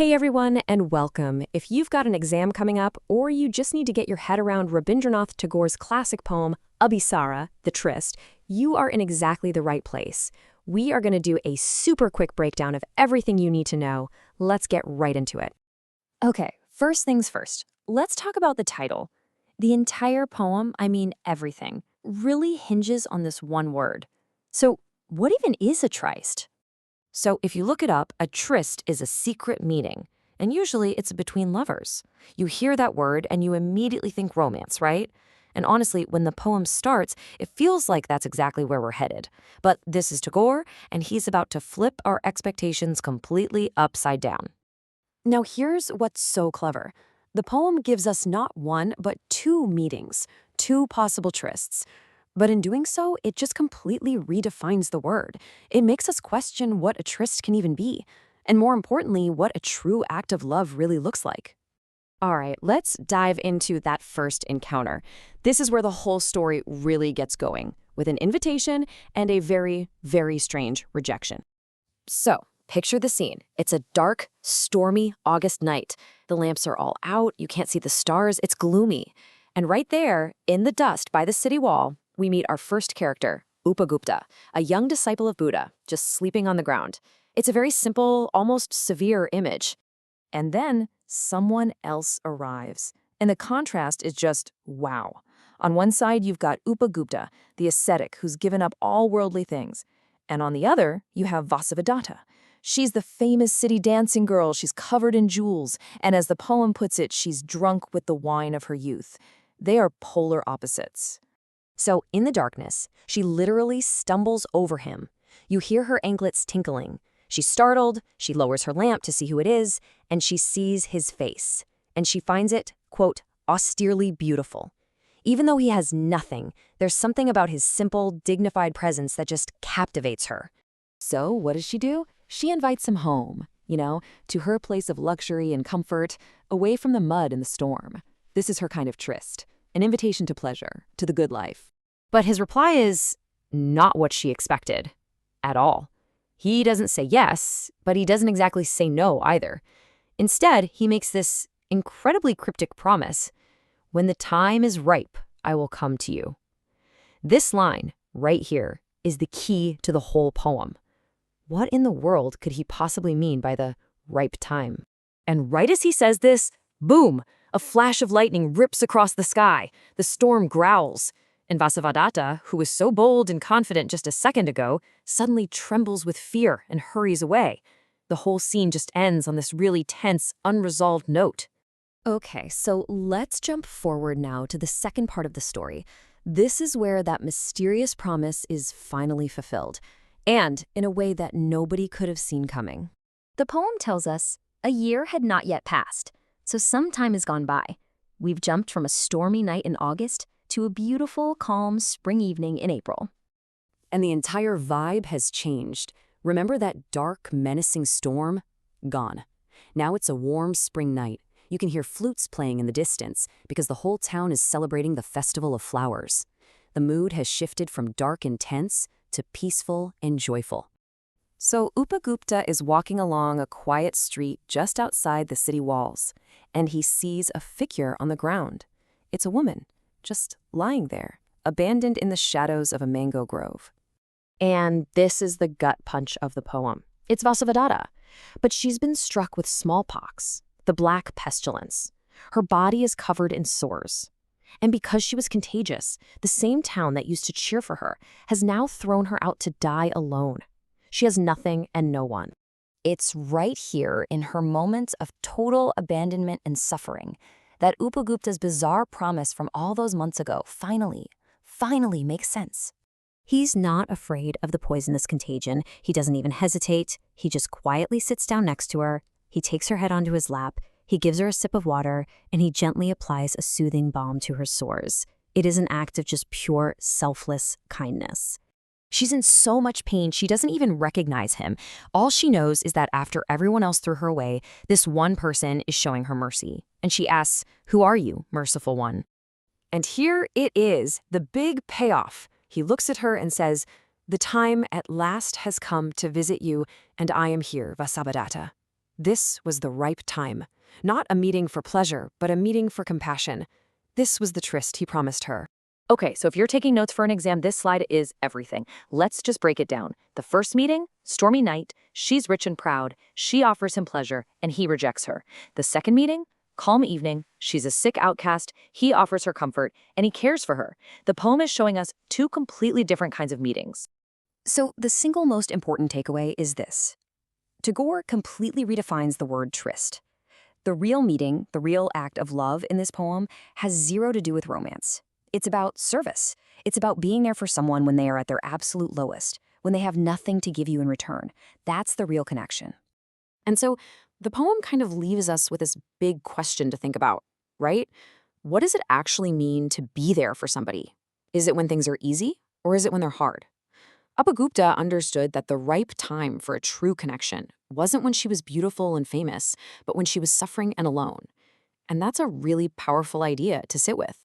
Hey everyone, and welcome. If you've got an exam coming up, or you just need to get your head around Rabindranath Tagore's classic poem, Abhisara, the Tryst, you are in exactly the right place. We are going to do a super quick breakdown of everything you need to know. Let's get right into it. Okay, first things first. Let's talk about the title. The entire poem, I mean everything, really hinges on this one word. So, what even is a tryst? So if you look it up, a tryst is a secret meeting, and usually it's between lovers. You hear that word and you immediately think romance, right? And honestly, when the poem starts, it feels like that's exactly where we're headed. But this is Tagore, and he's about to flip our expectations completely upside down. Now, here's what's so clever. The poem gives us not one, but two meetings, two possible trysts. But in doing so, it just completely redefines the word. It makes us question what a tryst can even be, and more importantly, what a true act of love really looks like. All right, let's dive into that first encounter. This is where the whole story really gets going, with an invitation and a very, very strange rejection. So, picture the scene. It's a dark, stormy August night. The lamps are all out, you can't see the stars, it's gloomy. And right there, in the dust by the city wall, we meet our first character, Upagupta, a young disciple of Buddha, just sleeping on the ground. It's a very simple, almost severe image. And then someone else arrives. And the contrast is just wow. On one side, you've got Upagupta, the ascetic who's given up all worldly things. And on the other, you have Vasavadatta. She's the famous city dancing girl. She's covered in jewels. And as the poem puts it, she's drunk with the wine of her youth. They are polar opposites. So, in the darkness, she literally stumbles over him. You hear her anklets tinkling. She's startled, she lowers her lamp to see who it is, and she sees his face. And she finds it, quote, austerely beautiful. Even though he has nothing, there's something about his simple, dignified presence that just captivates her. So, what does she do? She invites him home, to her place of luxury and comfort, away from the mud and the storm. This is her kind of tryst, an invitation to pleasure, to the good life. But his reply is not what she expected at all. He doesn't say yes, but he doesn't exactly say no either. Instead, he makes this incredibly cryptic promise: when the time is ripe, I will come to you. This line, right here, is the key to the whole poem. What in the world could he possibly mean by the ripe time? And right as he says this, boom, a flash of lightning rips across the sky. The storm growls. And Vasavadatta, who was so bold and confident just a second ago, suddenly trembles with fear and hurries away. The whole scene just ends on this really tense, unresolved note. Okay, so let's jump forward now to the second part of the story. This is where that mysterious promise is finally fulfilled, and in a way that nobody could have seen coming. The poem tells us a year had not yet passed, so some time has gone by. We've jumped from a stormy night in August to a beautiful, calm spring evening in April. And the entire vibe has changed. Remember that dark, menacing storm? Gone. Now it's a warm spring night. You can hear flutes playing in the distance because the whole town is celebrating the Festival of Flowers. The mood has shifted from dark and tense to peaceful and joyful. So Upagupta is walking along a quiet street just outside the city walls, and he sees a figure on the ground. It's a woman, just lying there, abandoned in the shadows of a mango grove. And this is the gut punch of the poem. It's Vasavadatta, but she's been struck with smallpox, the black pestilence. Her body is covered in sores. And because she was contagious, the same town that used to cheer for her has now thrown her out to die alone. She has nothing and no one. It's right here in her moments of total abandonment and suffering that Upagupta's bizarre promise from all those months ago finally makes sense. He's not afraid of the poisonous contagion. He doesn't even hesitate. He just quietly sits down next to her. He takes her head onto his lap. He gives her a sip of water, and he gently applies a soothing balm to her sores. It is an act of just pure, selfless kindness. She's in so much pain, she doesn't even recognize him. All she knows is that after everyone else threw her away, this one person is showing her mercy. And she asks, "Who are you, merciful one?" And here it is, the big payoff. He looks at her and says, "The time at last has come to visit you, and I am here, Vasavadatta." This was the ripe time. Not a meeting for pleasure, but a meeting for compassion. This was the tryst he promised her. Okay, so if you're taking notes for an exam, this slide is everything. Let's just break it down. The first meeting, stormy night, she's rich and proud, she offers him pleasure, and he rejects her. The second meeting, calm evening, she's a sick outcast, he offers her comfort, and he cares for her. The poem is showing us two completely different kinds of meetings. So the single most important takeaway is this. Tagore completely redefines the word tryst. The real meeting, the real act of love in this poem, has zero to do with romance. It's about service. It's about being there for someone when they are at their absolute lowest, when they have nothing to give you in return. That's the real connection. And so the poem kind of leaves us with this big question to think about, right? What does it actually mean to be there for somebody? Is it when things are easy, or is it when they're hard? Upagupta understood that the ripe time for a true connection wasn't when she was beautiful and famous, but when she was suffering and alone. And that's a really powerful idea to sit with.